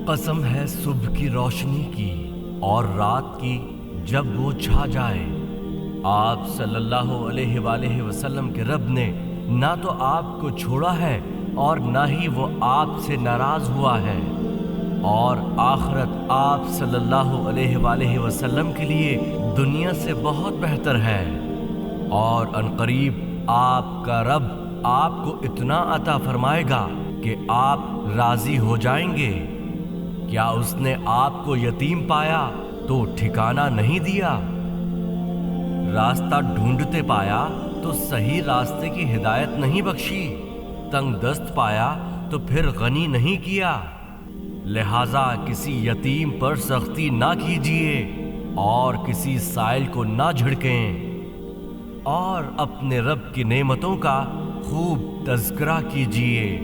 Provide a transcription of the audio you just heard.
قسم ہے صبح کی روشنی کی اور رات کی جب وہ چھا جائے، آپ صلی اللہ علیہ وآلہ وسلم کے رب نے نہ تو آپ کو چھوڑا ہے اور نہ ہی وہ آپ سے ناراض ہوا ہے، اور آخرت آپ صلی اللہ علیہ وآلہ وسلم کے لیے دنیا سے بہت بہتر ہے، اور عنقریب آپ کا رب آپ کو اتنا عطا فرمائے گا کہ آپ راضی ہو جائیں گے۔ کیا اس نے آپ کو یتیم پایا تو ٹھکانہ نہیں دیا؟ راستہ ڈھونڈتے پایا تو صحیح راستے کی ہدایت نہیں بخشی؟ تنگ دست پایا تو پھر غنی نہیں کیا؟ لہٰذا کسی یتیم پر سختی نہ کیجیے اور کسی سائل کو نہ جھڑکیں، اور اپنے رب کی نعمتوں کا خوب تذکرہ کیجیے۔